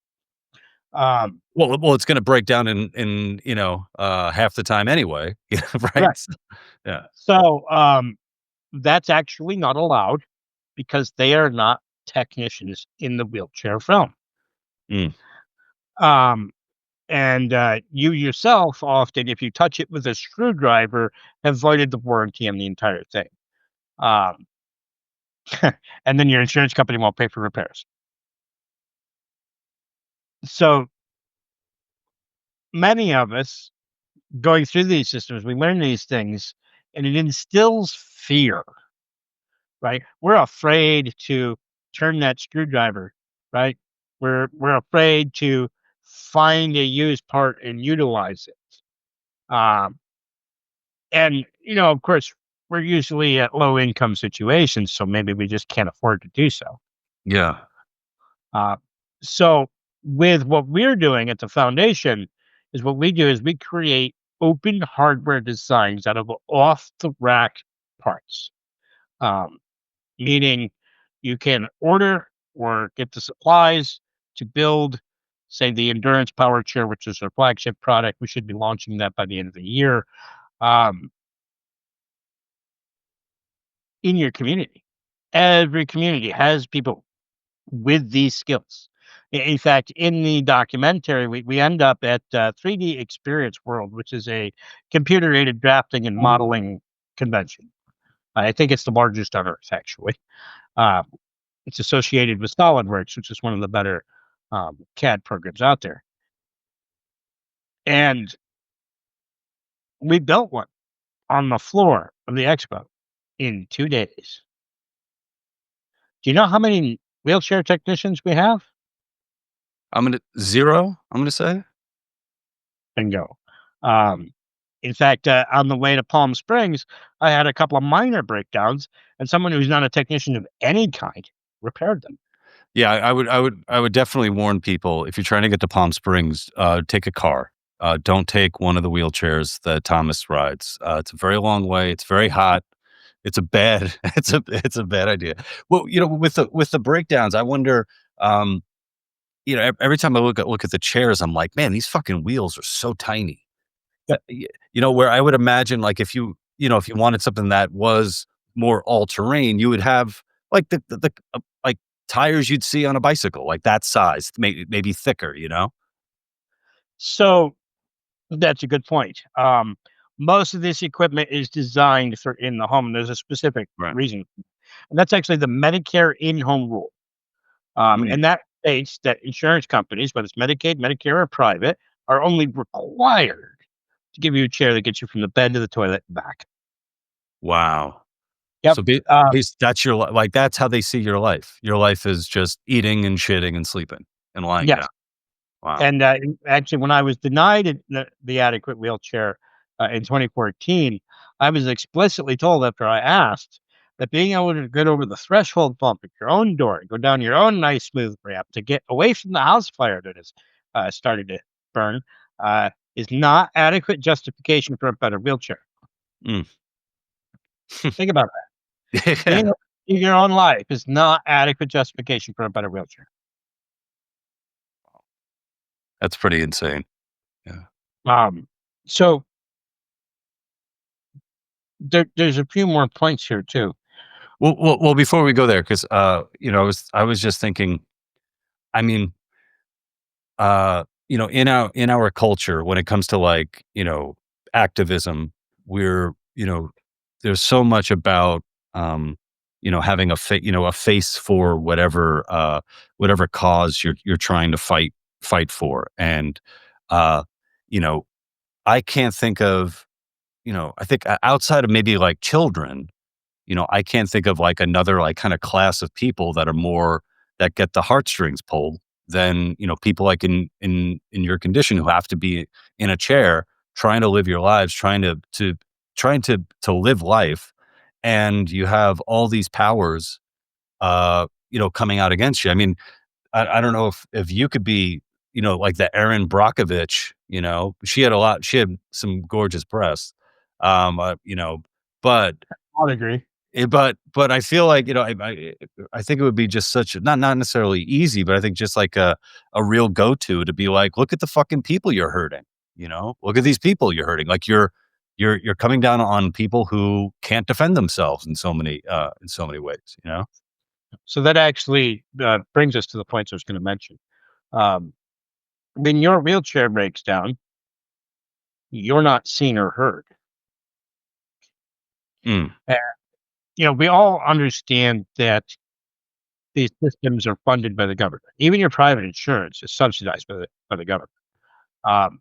[SPEAKER 2] um,
[SPEAKER 1] Well, it's gonna break down in, half the time anyway, right?
[SPEAKER 2] right.
[SPEAKER 1] Yeah.
[SPEAKER 2] So that's actually not allowed because they are not technicians in the wheelchair film.
[SPEAKER 1] Mm.
[SPEAKER 2] Um, and you yourself often, if you touch it with a screwdriver, have voided the warranty on the entire thing. Um, and then your insurance company won't pay for repairs. So many of us going through these systems, we learn these things, and it instills fear, right? We're afraid to turn that screwdriver, right? We're afraid to find a used part and utilize it. Um, and of course, we're usually at low income situations, so maybe we just can't afford to do so.
[SPEAKER 1] Yeah.
[SPEAKER 2] Uh, so with what we're doing at the foundation is what we do is we create open hardware designs out of off the rack parts. Um, Meaning you can order or get the supplies to build, say, the endurance power chair, which is our flagship product. We should be launching that by the end of the year. Um, in your community, every community has people with these skills. In fact, in the documentary, we end up at 3D Experience World, which is a computer aided drafting and modeling convention. I think it's the largest on Earth, actually. Uh, it's associated with SolidWorks, which is one of the better CAD programs out there. And we built one on the floor of the expo in 2 days. Do you know how many wheelchair technicians we have?
[SPEAKER 1] I'm gonna say.
[SPEAKER 2] Bingo. Um, in fact, on the way to Palm Springs, I had a couple of minor breakdowns, and someone who's not a technician of any kind repaired them.
[SPEAKER 1] Yeah, I would definitely warn people if you're trying to get to Palm Springs, take a car. Don't take one of the wheelchairs that Thomas rides. It's a very long way. It's very hot. It's a bad it's a bad idea. Well, with the breakdowns, I wonder, um, every time I look at the chairs, I'm like, man, these fucking wheels are so tiny. Where I would imagine, like, if you wanted something that was more all terrain, you would have like like tires you'd see on a bicycle, like that size, maybe thicker, you know?
[SPEAKER 2] So that's a good point. Most of this equipment is designed for in the home, and there's a specific
[SPEAKER 1] Right.
[SPEAKER 2] reason, and that's actually the Medicare in-home rule.
[SPEAKER 1] Mm.
[SPEAKER 2] And that states that insurance companies, whether it's Medicaid, Medicare, or private, are only required to give you a chair that gets you from the bed to the toilet and back.
[SPEAKER 1] Wow.
[SPEAKER 2] Yep.
[SPEAKER 1] So that's like that's how they see your life. Your life is just eating and shitting and sleeping and lying
[SPEAKER 2] Yes.
[SPEAKER 1] down. Wow.
[SPEAKER 2] And actually, when I was denied the adequate wheelchair in 2014, I was explicitly told after I asked that being able to get over the threshold bump at your own door, go down your own nice smooth ramp to get away from the house fire that is starting to burn, is not adequate justification for a better wheelchair.
[SPEAKER 1] Mm.
[SPEAKER 2] Think about that. Being
[SPEAKER 1] Yeah.
[SPEAKER 2] able to live your own life is not adequate justification for a better wheelchair.
[SPEAKER 1] That's pretty insane. Yeah.
[SPEAKER 2] Um, so there's a few more points here too.
[SPEAKER 1] Well, before we go there, because I was just thinking, I mean, in our culture, when it comes to, like, activism, we're, there's so much about, having a face for whatever cause you're trying to fight for. And, uh, you know, I can't think of, I think outside of maybe like children, I can't think of like another like kind of class of people that get the heartstrings pulled than, people like in your condition who have to be in a chair trying to live your lives, trying to live life. And you have all these powers, coming out against you. I mean, I don't know if you could be, like the Erin Brockovich, she had some gorgeous breasts. But
[SPEAKER 2] I'd agree.
[SPEAKER 1] but I feel like, I think it would be just such a not necessarily easy, but I think just like a real go-to be like, "Look at the fucking people you're hurting," you know? "Look at these people you're hurting." Like, you're coming down on people who can't defend themselves in so many ways, you know?
[SPEAKER 2] So that actually brings us to the points I was going to mention. Um, when your wheelchair breaks down, you're not seen or heard.
[SPEAKER 1] Mm,
[SPEAKER 2] Uh, we all understand that these systems are funded by the government. Even your private insurance is subsidized by the government. Um,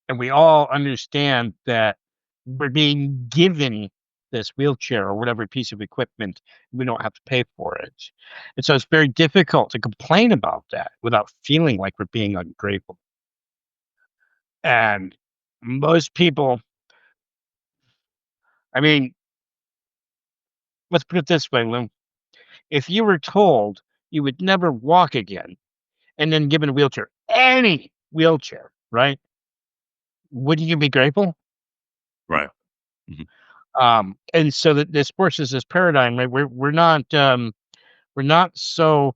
[SPEAKER 2] and we all understand that we're being given this wheelchair or whatever piece of equipment. We don't have to pay for it. And so it's very difficult to complain about that without feeling like we're being ungrateful. And most people, I mean, let's put it this way, Lou. If you were told you would never walk again and then given a wheelchair, any wheelchair, right? Wouldn't you be grateful?
[SPEAKER 1] right. Mhm.
[SPEAKER 2] And so that this forces this paradigm, right? We're not so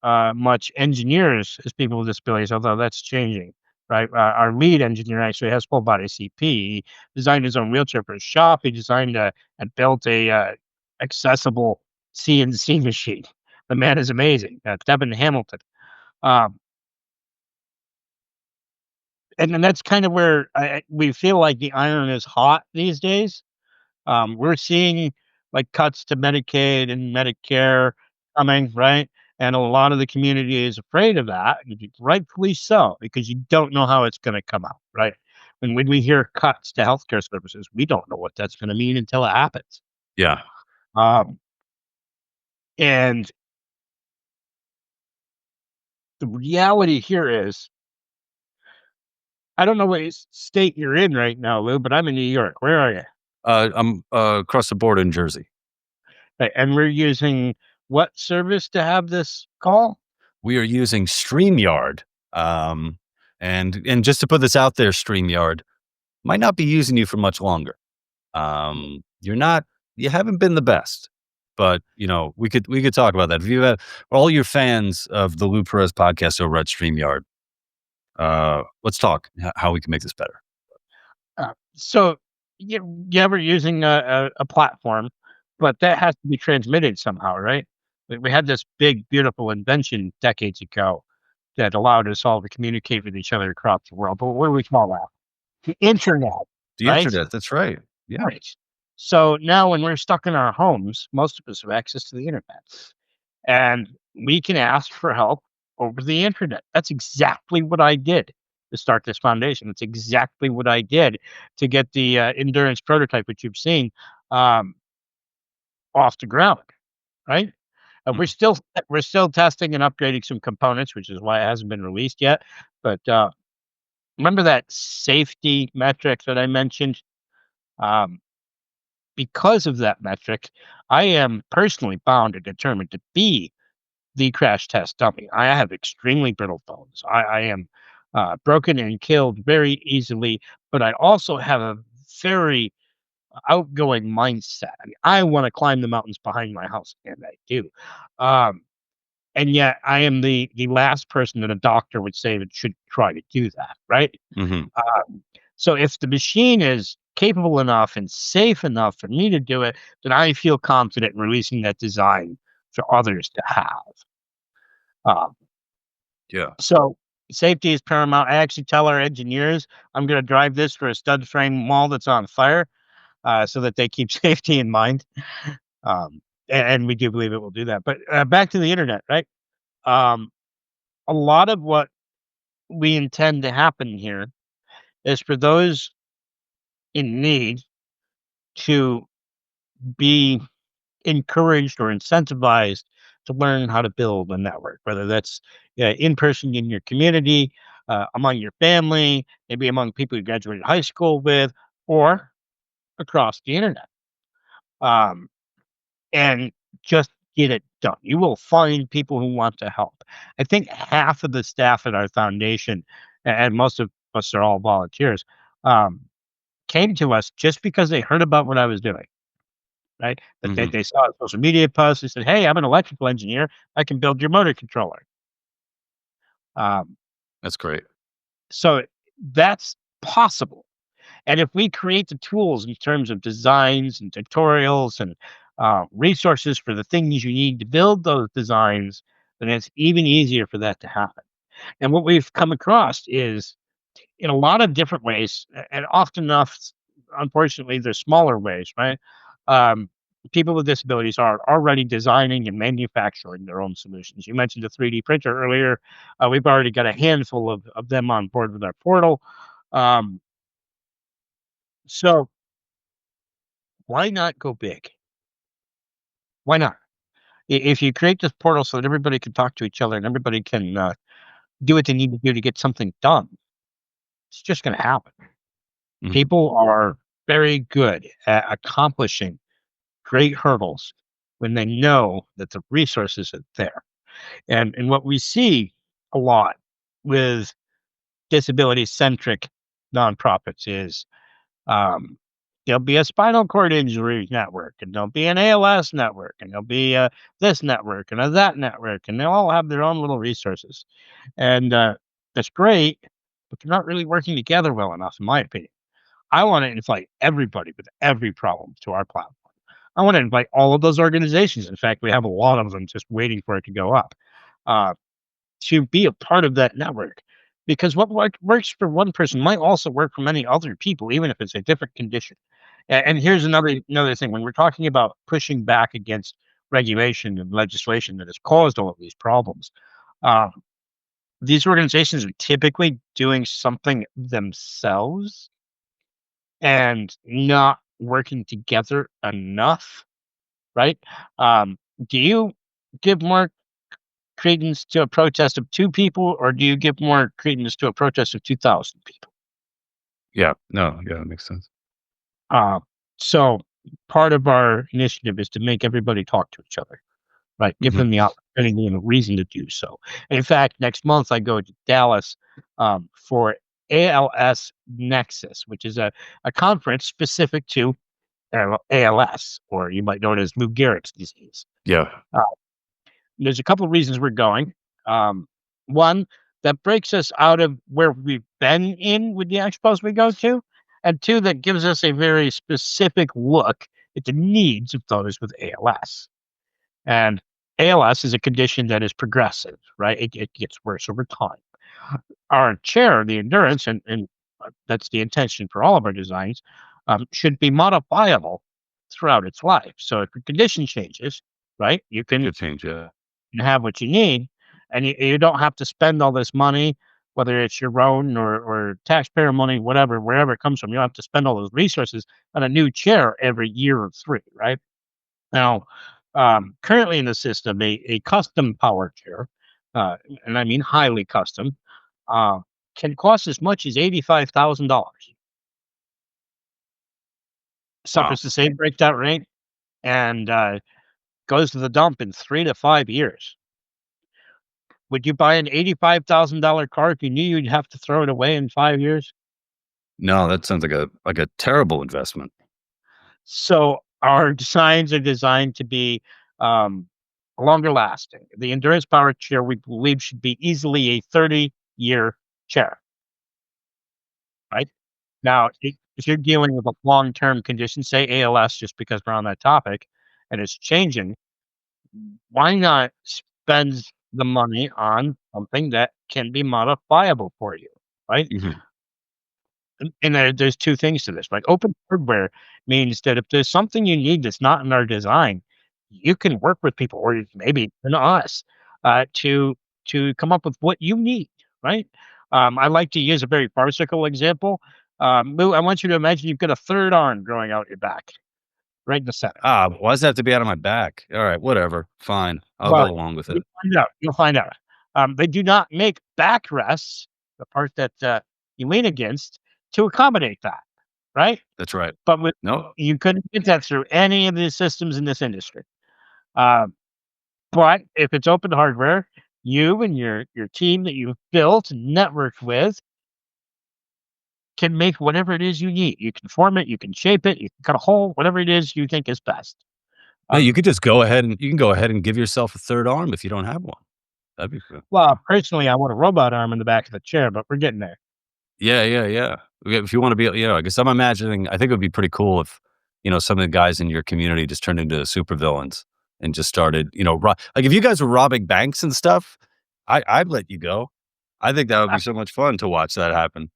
[SPEAKER 2] much engineers as people with disabilities, although that's changing, right? Our lead engineer actually has full body CP. He designed his own wheelchair for his shop. He designed and built a accessible CNC machine. The man is amazing. Devin Hamilton. Um, and that's kind of where we feel like the iron is hot these days. We're seeing like cuts to Medicaid and Medicare coming, right? And a lot of the community is afraid of that, and rightfully so, because you don't know how it's going to come out, right? When we hear cuts to healthcare services, we don't know what that's going to mean until it happens.
[SPEAKER 1] Yeah.
[SPEAKER 2] Um, and the reality here is, I don't know what state you're in right now, Lou, but I'm in New York. Where are you?
[SPEAKER 1] I'm across the border in Jersey.
[SPEAKER 2] Right, and we're using what service to have this call?
[SPEAKER 1] We are using StreamYard. And just to put this out there, StreamYard might not be using you for much longer. You're not you haven't been the best, but we could talk about that. If you have all your fans of the Lou Perez podcast over at StreamYard, let's talk how we can make this better.
[SPEAKER 2] So you ever using a platform, but that has to be transmitted somehow, right? We had this big, beautiful invention decades ago that allowed us all to communicate with each other across the world. But what do we call that? The internet,
[SPEAKER 1] The
[SPEAKER 2] right?
[SPEAKER 1] internet, that's right. Yeah.
[SPEAKER 2] Right. So now when we're stuck in our homes, most of us have access to the internet. And we can ask for help over the internet. That's exactly what I did to start this foundation. That's exactly what I did to get the endurance prototype, which you've seen, um, off the ground. Right?
[SPEAKER 1] Mhm.
[SPEAKER 2] We're still testing and upgrading some components, which is why it hasn't been released yet. But remember that safety metric that I mentioned? Um, because of that metric, I am personally bound and determined to be the crash test dummy. I have extremely brittle bones. I am broken and killed very easily, but I also have a very outgoing mindset. I mean, I want to climb the mountains behind my house, and I do. Um, and yet, I am the last person that a doctor would say that should try to do that, right?
[SPEAKER 1] Mhm.
[SPEAKER 2] So if the machine is capable enough and safe enough for me to do it, then I feel confident in releasing that design for others to have. Um,
[SPEAKER 1] Yeah.
[SPEAKER 2] So safety is paramount. I actually tell our engineers I'm going to drive this for a stud frame wall that's on fire, so that they keep safety in mind. And we do believe it will do that. But back to the internet, right? Um, a lot of what we intend to happen here is for those in need to be encouraged or incentivized to learn how to build a network, whether that's in person in your community, among your family, maybe among people you graduated high school with, or across the internet. Um, and just get it done. You will find people who want to help. I think half of the staff at our foundation, and most of us are all volunteers, um, came to us just because they heard about what I was doing. Right? That
[SPEAKER 1] Mhm.
[SPEAKER 2] they saw a social media post and said, "Hey, I'm an electrical engineer. I can build your motor controller." Um,
[SPEAKER 1] That's great.
[SPEAKER 2] so that's possible. And if we create the tools in terms of designs and tutorials and resources for the things you need to build those designs, then it's even easier for that to happen. And what we've come across is in a lot of different ways, and often enough, unfortunately, they're smaller ways, right? Um, People with disabilities are already designing and manufacturing their own solutions. You mentioned the 3D printer earlier. We've already got a handful of them on board with our portal. Um, so why not go big? Why not? If you create this portal so that everybody can talk to each other and everybody can do what they need to do to get something done, it's just going to happen.
[SPEAKER 1] Mhm.
[SPEAKER 2] People are very good at accomplishing great hurdles when they know that the resources are there. And what we see a lot with disability centric nonprofits is um, there'll be a spinal cord injury network, and there'll be an ALS network, and there'll be this network and a that network, and they all have their own little resources. And that's great, but they're not really working together well enough, in my opinion. I want to invite everybody with every problem to our platform. I want to invite all of those organizations. In fact, we have a lot of them just waiting for it to go up, uh, to be a part of that network. Because what works for one person might also work for many other people, even if it's a different condition. And here's another thing. When we're talking about pushing back against regulation and legislation that has caused all of these problems, uh, these organizations are typically doing something themselves and not working together enough, right? Do you give more credence to a protest of 2 people, or do you give more credence to a protest of 2,000 people?
[SPEAKER 1] Yeah. No, yeah, that makes sense.
[SPEAKER 2] Uh, so part of our initiative is to make everybody talk to each other, right? Give
[SPEAKER 1] Mhm.
[SPEAKER 2] them the opportunity and a reason to do so. In fact, next month I go to Dallas for ALS Nexus, which is a conference specific to ALS, or you might know it as Lou Gehrig's disease.
[SPEAKER 1] Yeah.
[SPEAKER 2] Uh, there's a couple of reasons we're going. Um, one, that breaks us out of where we've been in with the expos we go to, and two, that gives us a very specific look at the needs of those with ALS. And ALS is a condition that is progressive, right? It gets worse over time. Our chair, the endurance, and that's the intention for all of our designs, should be modifiable throughout its life. So if your condition changes, right, you can
[SPEAKER 1] Good change, yeah.
[SPEAKER 2] have what you need, and you don't have to spend all this money, whether it's your own or taxpayer money, whatever, wherever it comes from. You don't have to spend all those resources on a new chair every year or three, right? Now, currently in the system, a custom power chair, and I mean highly custom, uh, can cost as much as $85,000.
[SPEAKER 1] Wow.
[SPEAKER 2] Suffers the same breakdown rate and goes to the dump in 3 to 5 years. Would you buy an $85,000 car if you knew you'd have to throw it away in 5 years?
[SPEAKER 1] No, that sounds like a terrible investment.
[SPEAKER 2] So our designs are designed to be um, longer lasting. The endurance power chair we believe should be easily a 30-year chair, right? Now, if you're dealing with a long-term condition, say ALS, just because we're on that topic, and it's changing, why not spend the money on something that can be modifiable for you, right?
[SPEAKER 1] Mhm.
[SPEAKER 2] And there's 2 things to this, like, open hardware means that if there's something you need that's not in our design, you can work with people or maybe even us, to come up with what you need, right? I like to use a very farcical example. Lou, I want you to imagine you've got a 3rd arm growing out your back, right in the center.
[SPEAKER 1] Ah, why does that have to be out of my back? Alright, whatever, fine. I'll
[SPEAKER 2] Well,
[SPEAKER 1] go along with
[SPEAKER 2] you'll
[SPEAKER 1] it.
[SPEAKER 2] find out, you'll find out. They do not make backrests, the part that, you lean against, to accommodate that, right?
[SPEAKER 1] That's right.
[SPEAKER 2] But with
[SPEAKER 1] No.
[SPEAKER 2] you couldn't get that through any of the systems in this industry. Um, but if it's open hardware, you and your team that you've built and networked with can make whatever it is you need. You can form it, you can shape it, you can cut a hole, whatever it is you think is best.
[SPEAKER 1] No, you
[SPEAKER 2] Um,
[SPEAKER 1] could just go ahead and you can go ahead and give yourself a 3rd arm if you don't have one. That'd be cool.
[SPEAKER 2] well, personally, I want a robot arm in the back of the chair, but we're getting there.
[SPEAKER 1] Yeah, yeah, yeah. Yeah, if you wanna be I guess I'm imagining I think it would be pretty cool if, some of the guys in your community just turned into supervillains and just started, like, if you guys were robbing banks and stuff, I'd let you go. I think that would be so much fun to watch that happen.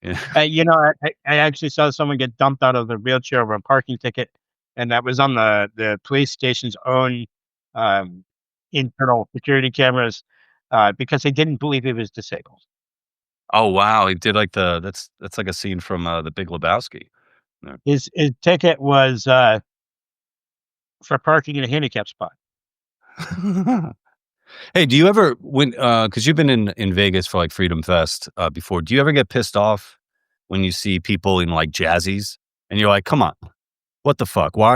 [SPEAKER 1] Yeah.
[SPEAKER 2] I actually saw someone get dumped out of their wheelchair over a parking ticket, and that was on the police station's own, um, internal security cameras, because they didn't believe he was disabled.
[SPEAKER 1] Oh, wow, he did, like, that's like a scene from, The Big Lebowski. Yeah.
[SPEAKER 2] His ticket was, for parking in a handicap spot.
[SPEAKER 1] Hey, do you ever because you've been in Vegas for, like, Freedom Fest, before, do you ever get pissed off when you see people in, like, jazzies and you're like, "Come on, what the fuck? Why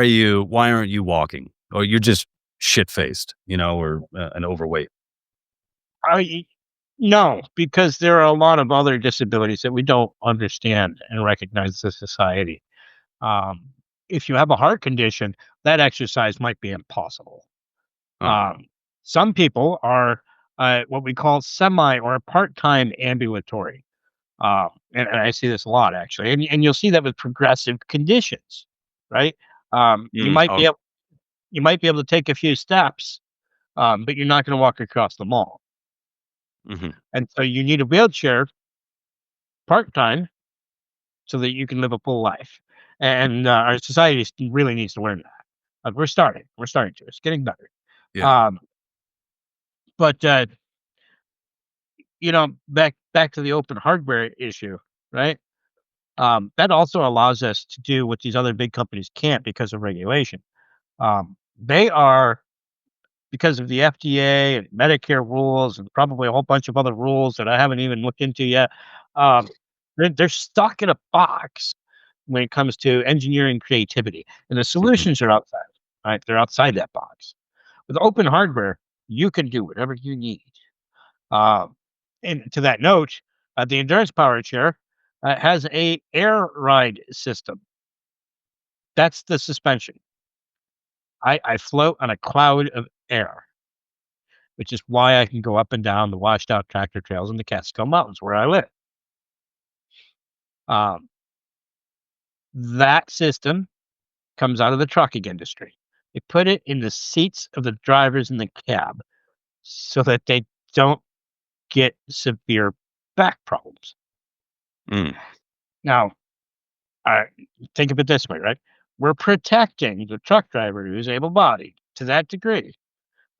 [SPEAKER 1] aren't you walking?" Or you're just shit-faced, or, and overweight.
[SPEAKER 2] I No, because there are a lot of other disabilities that we don't understand and recognize as a society. Um, if you have a heart condition, that exercise might be impossible.
[SPEAKER 1] Oh,
[SPEAKER 2] Um, some people are what we call semi or part-time ambulatory, and I see this a lot actually, and you'll see that with progressive conditions, right? You
[SPEAKER 1] mm,
[SPEAKER 2] might be
[SPEAKER 1] oh,
[SPEAKER 2] able you might be able to take a few steps, but you're not going to walk across the mall,
[SPEAKER 1] mhm.
[SPEAKER 2] and so you need a wheelchair part-time so that you can live a full life. and our society really needs to learn that. We're starting to. It's getting better.
[SPEAKER 1] Yeah.
[SPEAKER 2] Um, but back to the open hardware issue, right? That also allows us to do what these other big companies can't because of regulation. They are because of the FDA and Medicare rules and probably a whole bunch of other rules that I haven't even looked into yet. Um, they're stuck in a box when it comes to engineering creativity, and the
[SPEAKER 1] Mhm.
[SPEAKER 2] solutions are outside. Right? They're outside that box. With open hardware, you can do whatever you need. Um, and to that note, the endurance power chair has a air ride system. That's the suspension. I float on a cloud of air, which is why I can go up and down the washed out tractor trails in the Catskill Mountains where I live. Um, that system comes out of the trucking industry. They put it in the seats of the drivers in the cab so that they don't get severe back problems.
[SPEAKER 1] Mm.
[SPEAKER 2] Now, I think of it this way, right? We're protecting the truck driver who's able bodied to that degree,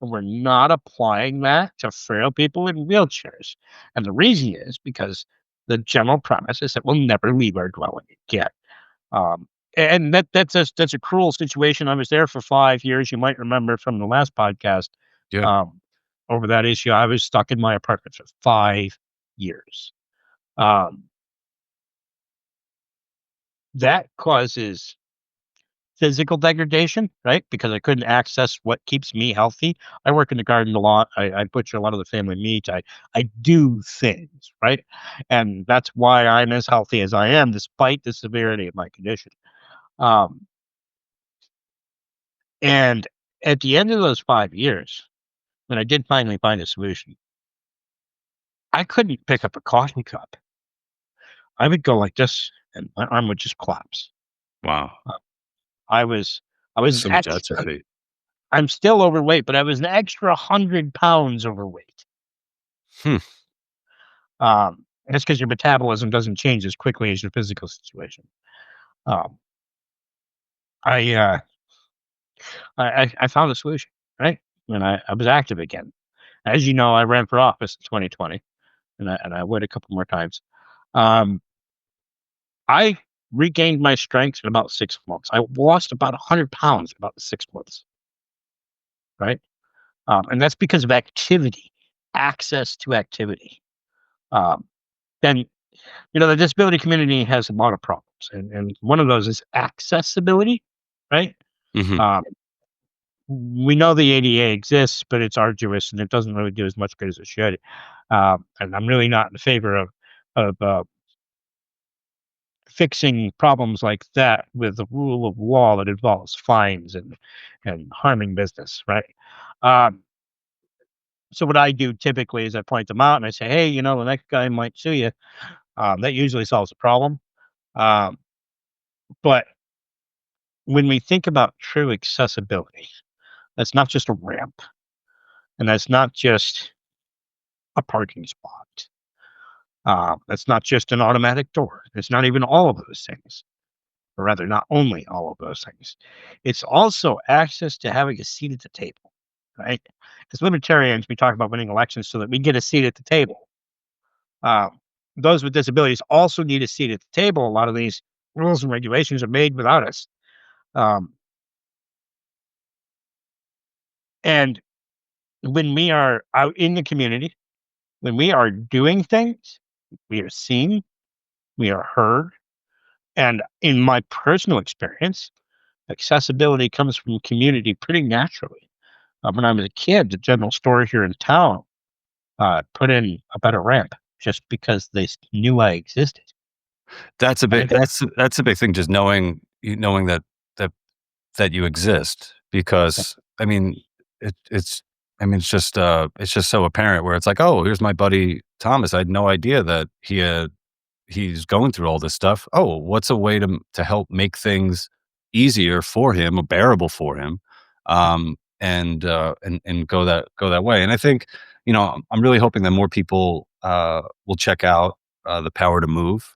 [SPEAKER 2] but we're not applying that to frail people in wheelchairs. And the reason is because the general premise is that we'll never leave our dwelling again. Um, and that's a cruel situation. I was there for 5 years. You might remember from the last podcast.
[SPEAKER 1] Yeah.
[SPEAKER 2] Um, over that issue, I was stuck in my apartment for 5 years. Um, that causes physical degradation, right? Because I couldn't access what keeps me healthy. I work in the garden a lot. I butcher a lot of the family meat. I do things, right? And that's why I'm as healthy as I am, despite the severity of my condition. Um, and at the end of those 5 years, when I did finally find a solution, I couldn't pick up a coffee cup. I would go like this, and my arm would just collapse.
[SPEAKER 1] Wow.
[SPEAKER 2] Uh, I was I was an
[SPEAKER 1] So much
[SPEAKER 2] extra.
[SPEAKER 1] atrophy.
[SPEAKER 2] I'm still overweight, but I was an extra 100 pounds overweight.
[SPEAKER 1] Hmm.
[SPEAKER 2] And that's because your metabolism doesn't change as quickly as your physical situation. Um, I, uh, I found a solution, right? And I was active again. As you know, I ran for office in 2020, and I would a couple more times. Um, I regained my strength in about 6 months. I lost about 100 pounds in about 6 months, right? And that's because of activity, access to activity. Um, then the disability community has a lot of problems, and one of those is accessibility, right?
[SPEAKER 1] Mhm.
[SPEAKER 2] Um, we know the ADA exists, but it's arduous and it doesn't really do as much good as it should. And I'm really not in favor of fixing problems like that with the rule of law that involves fines and harming business, right? Um, so what I do typically is I point them out and I say, hey, the next guy might sue you. That usually solves the problem. Um, but when we think about true accessibility, that's not just a ramp, and that's not just a parking spot. That's not just an automatic door. It's not even all of those things, or rather, not only all of those things. It's also access to having a seat at the table, right? As libertarians, we talk about winning elections so that we get a seat at the table. Um, those with disabilities also need a seat at the table. A lot of these rules and regulations are made without us. Um, and when we are out in the community, when we are doing things, we are seen, we are heard. And in my personal experience, accessibility comes from community pretty naturally. When I was a kid, the general store here in town put in a better ramp just because they knew I existed.
[SPEAKER 1] That's a big
[SPEAKER 2] Right?
[SPEAKER 1] that's a big thing, just knowing that that you exist because, I mean, it's it's just so apparent where it's like, "Oh, here's my buddy Thomas. I had no idea that he's going through all this stuff. Oh, what's a way to help make things easier for him or bearable for him, and go that way." And I think, I'm really hoping that more people will check out the Power to Move.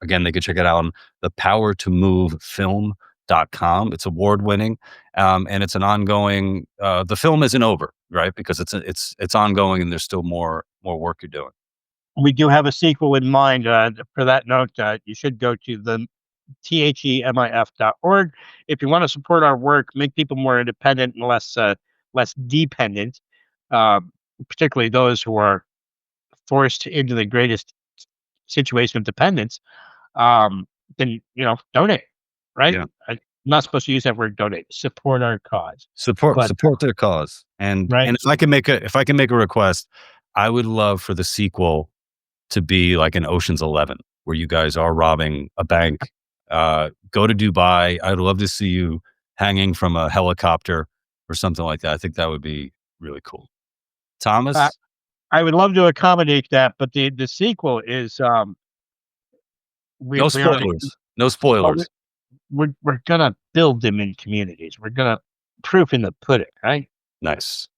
[SPEAKER 1] Again, they could check it out on thepowertomovefilm.com. It's award-winning, and it's an ongoing, the film isn't over, right? Because it's ongoing and there's still more work you're doing.
[SPEAKER 2] We do have a sequel in mind. For that note, you should go to the themif.org if you want to support our work, make people more independent and less dependent, uh, particularly those who are forced into the greatest situation of dependence. Then donate, right?
[SPEAKER 1] Yeah.
[SPEAKER 2] I'm not supposed to use that word donate. Support our cause, but
[SPEAKER 1] Support their cause. And
[SPEAKER 2] right.
[SPEAKER 1] if I can make a request, I would love for the sequel to be like an Ocean's 11, where you guys are robbing a bank, go to Dubai. I'd love to see you hanging from a helicopter or something like that. I think that would be really cool.
[SPEAKER 2] Uh,
[SPEAKER 1] Thomas,
[SPEAKER 2] I would love to accommodate that, but the sequel is
[SPEAKER 1] no
[SPEAKER 2] we already
[SPEAKER 1] spoilers. No
[SPEAKER 2] well, we,
[SPEAKER 1] spoilers.
[SPEAKER 2] we're gonna build them in communities. We're gonna proof in the pudding, right?
[SPEAKER 1] Nice.